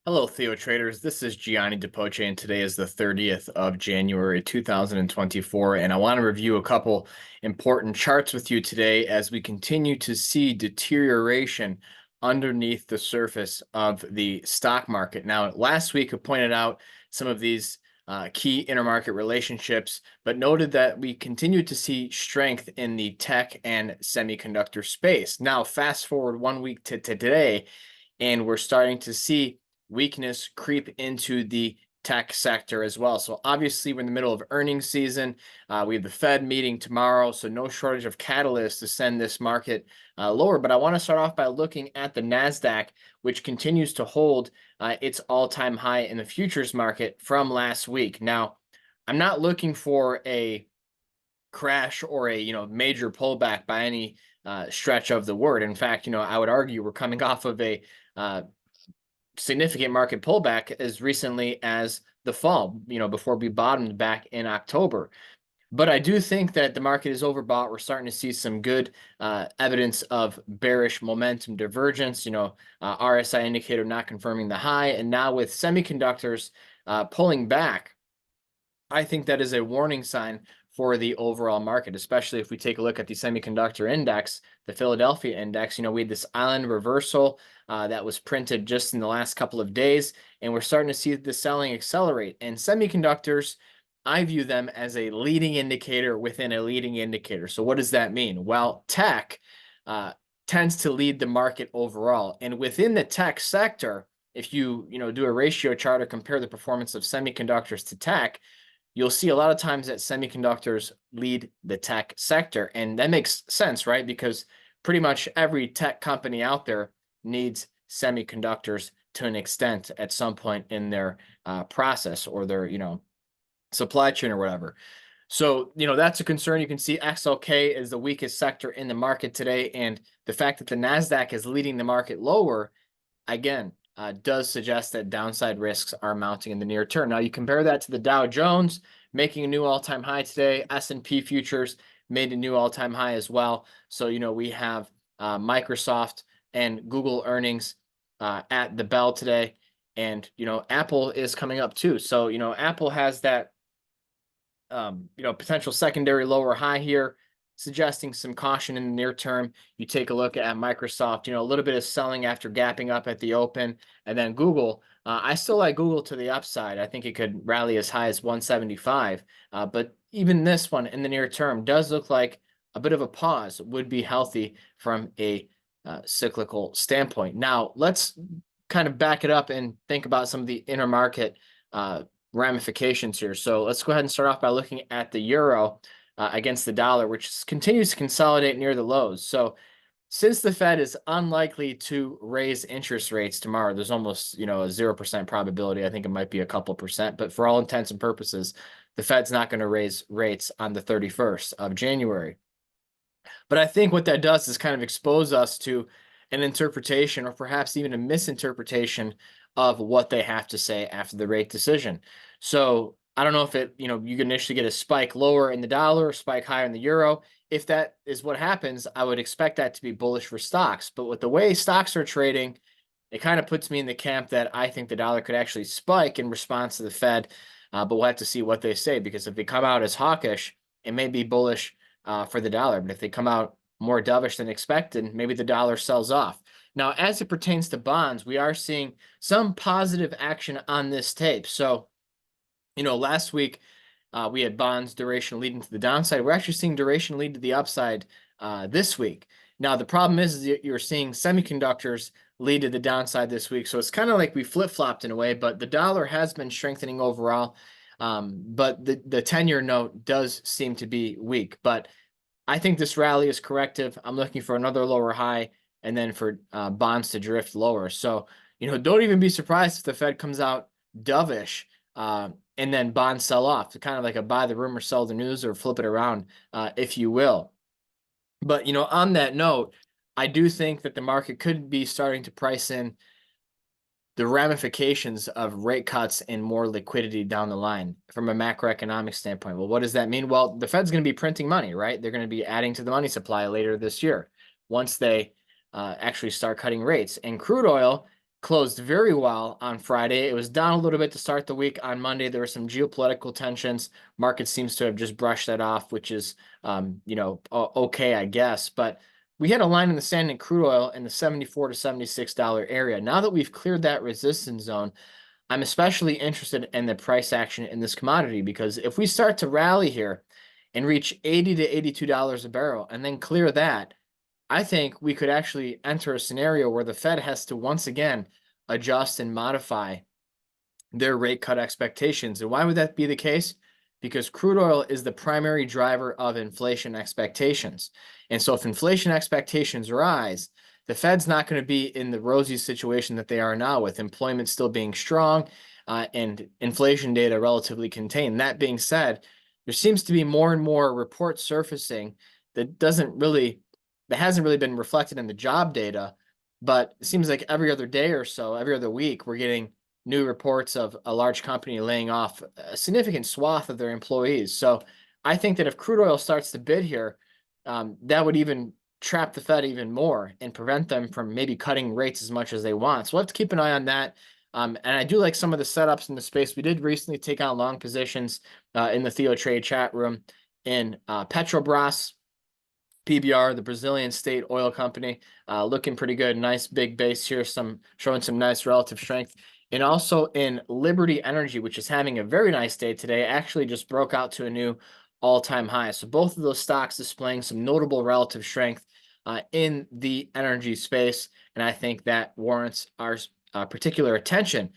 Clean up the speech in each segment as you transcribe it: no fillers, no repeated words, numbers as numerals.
Hello, Theo traders. This is Gianni DePoce, and today is the 30th of January, 2024. And I want to review a couple important charts with you today as we continue to see deterioration underneath the surface of the stock market. Now, last week I pointed out some of these key intermarket relationships, but noted that we continue to see strength in the tech and semiconductor space. Now, fast forward 1 week to today, and we're starting to see weakness creep into the tech sector as well. So obviously we're in the middle of earnings season. We have the Fed meeting tomorrow, so no shortage of catalysts to send this market lower. But I want to start off by looking at the Nasdaq, which continues to hold its all-time high in the futures market from last week. Now, I'm not looking for a crash or a major pullback by any stretch of the word. In fact, I would argue we're coming off of a significant market pullback as recently as the fall, before we bottomed back in October. But I do think that the market is overbought. We're starting to see some good evidence of bearish momentum divergence, RSI indicator not confirming the high. And now with semiconductors pulling back, I think that is a warning sign for the overall market, especially if we take a look at the semiconductor index, the Philadelphia index. We had this island reversal that was printed just in the last couple of days, and we're starting to see the selling accelerate. And semiconductors, I view them as a leading indicator within a leading indicator. So what does that mean? Well, tech tends to lead the market overall. And within the tech sector, if you do a ratio chart or compare the performance of semiconductors to tech, you'll see a lot of times that semiconductors lead the tech sector. And that makes sense, right? Because pretty much every tech company out there needs semiconductors to an extent at some point in their process or their, supply chain or whatever. So, that's a concern. You can see XLK is the weakest sector in the market today. And the fact that the Nasdaq is leading the market lower, again, does suggest that downside risks are mounting in the near term. Now, you compare that to the Dow Jones making a new all-time high today. S&P futures made a new all-time high as well. So, we have Microsoft and Google earnings at the bell today. And, Apple is coming up too. So, Apple has that, potential secondary lower high here, suggesting some caution in the near term. You take a look at Microsoft, a little bit of selling after gapping up at the open. And then Google, I still like Google to the upside. I think it could rally as high as 175. But even this one in the near term does look like a bit of a pause would be healthy from a cyclical standpoint. Now, let's kind of back it up and think about some of the intermarket ramifications here. So let's go ahead and start off by looking at the euro against the dollar, which continues to consolidate near the lows. So since the Fed is unlikely to raise interest rates tomorrow, there's almost, a 0% probability. I think it might be a couple percent, but for all intents and purposes, the Fed's not going to raise rates on the 31st of January. But I think what that does is kind of expose us to an interpretation or perhaps even a misinterpretation of what they have to say after the rate decision. So I don't know if you can initially get a spike lower in the dollar, spike higher in the euro. If that is what happens, I would expect that to be bullish for stocks. But with the way stocks are trading, it kind of puts me in the camp that I think the dollar could actually spike in response to the Fed. But we'll have to see what they say, because if they come out as hawkish, it may be bullish for the dollar. But if they come out more dovish than expected, maybe the dollar sells off. Now, as it pertains to bonds, we are seeing some positive action on this tape. So, last week we had bonds duration leading to the downside. We're actually seeing duration lead to the upside this week. Now, the problem is you're seeing semiconductors lead to the downside this week. So it's kind of like we flip-flopped in a way, but the dollar has been strengthening overall. But the 10-year note does seem to be weak. But I think this rally is corrective. I'm looking for another lower high and then for bonds to drift lower. So, don't even be surprised if the Fed comes out dovish and then bonds sell off. It's kind of like a buy the rumor, sell the news, or flip it around, if you will. But, on that note, I do think that the market could be starting to price in the ramifications of rate cuts and more liquidity down the line from a macroeconomic standpoint. Well, what does that mean? Well, the Fed's going to be printing money, right? They're going to be adding to the money supply later this year once they actually start cutting rates. And crude oil closed very well on Friday. It was down a little bit to start the week. On Monday, there were some geopolitical tensions. Market seems to have just brushed that off, which is, okay, I guess. But we had a line in the sand in crude oil in the $74 to $76 area. Now that we've cleared that resistance zone, I'm especially interested in the price action in this commodity, because if we start to rally here and reach $80 to $82 a barrel and then clear that, I think we could actually enter a scenario where the Fed has to once again adjust and modify their rate cut expectations. And why would that be the case? Because crude oil is the primary driver of inflation expectations. And so if inflation expectations rise, the Fed's not going to be in the rosy situation that they are now, with employment still being strong and inflation data relatively contained. That being said, there seems to be more and more reports surfacing that hasn't really been reflected in the job data, but it seems like every other day or so, every other week, we're getting new reports of a large company laying off a significant swath of their employees. So I think that if crude oil starts to bid here, that would even trap the Fed even more and prevent them from maybe cutting rates as much as they want. So we'll have to keep an eye on that. And I do like some of the setups in the space. We did recently take on long positions in the TheoTRADE chat room in Petrobras, PBR, the Brazilian state oil company, looking pretty good. Nice big base here, showing some nice relative strength. And also in Liberty Energy, which is having a very nice day today, actually just broke out to a new all-time high. So both of those stocks displaying some notable relative strength in the energy space. And I think that warrants our particular attention,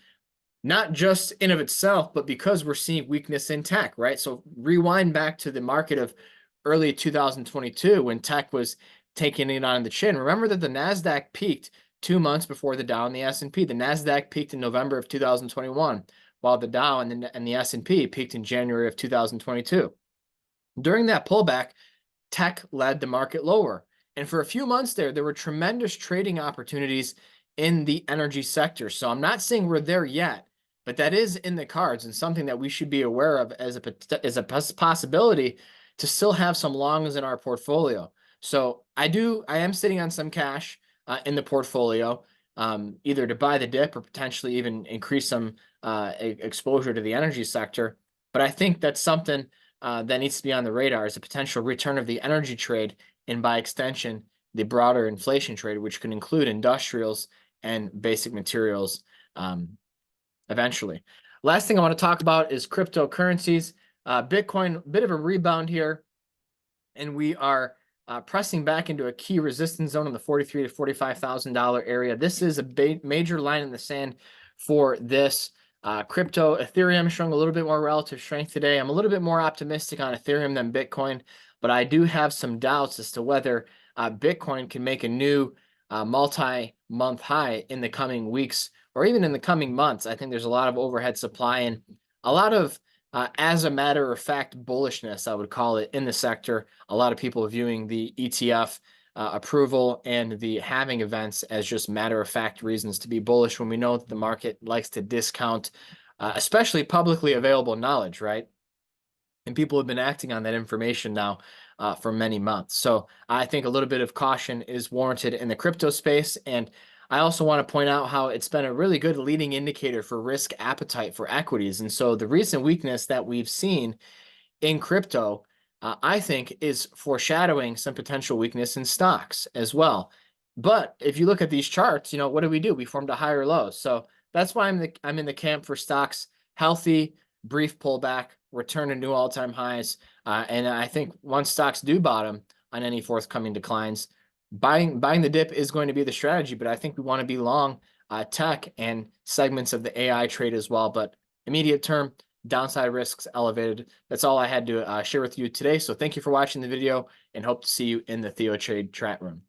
not just in of itself, but because we're seeing weakness in tech, right? So rewind back to the market of early 2022 when tech was taking it on the chin. Remember that the Nasdaq peaked 2 months before the Dow and the S&P. The Nasdaq peaked in November of 2021, while the Dow and the S&P peaked in January of 2022. During that pullback, tech led the market lower. And for a few months there were tremendous trading opportunities in the energy sector. So I'm not saying we're there yet, but that is in the cards and something that we should be aware of as a possibility to still have some longs in our portfolio. So I am sitting on some cash in the portfolio, either to buy the dip or potentially even increase some exposure to the energy sector. But I think that's something that needs to be on the radar, is a potential return of the energy trade, and by extension, the broader inflation trade, which can include industrials and basic materials eventually. Last thing I want to talk about is cryptocurrencies. Bitcoin, bit of a rebound here, and we are pressing back into a key resistance zone in the $43,000 to $45,000 area. This is a major line in the sand for this crypto. Ethereum showing a little bit more relative strength today. I'm a little bit more optimistic on Ethereum than Bitcoin, but I do have some doubts as to whether Bitcoin can make a new multi-month high in the coming weeks or even in the coming months. I think there's a lot of overhead supply and a lot of, as a matter of fact, bullishness, I would call it, in the sector. A lot of people viewing the ETF approval and the halving events as just matter of fact reasons to be bullish, when we know that the market likes to discount, especially publicly available knowledge, right? And people have been acting on that information now for many months. So I think a little bit of caution is warranted in the crypto space. And I also want to point out how it's been a really good leading indicator for risk appetite for equities. And so the recent weakness that we've seen in crypto, I think, is foreshadowing some potential weakness in stocks as well. But if you look at these charts, what do? We formed a higher low. So that's why I'm in the camp for stocks: healthy, brief pullback, return to new all-time highs. And I think once stocks do bottom on any forthcoming declines, buying the dip is going to be the strategy. But I think we want to be long tech and segments of the AI trade as well. But immediate term, downside risks elevated. That's all I had to share with you today. So thank you for watching the video, and hope to see you in the TheoTRADE chat room.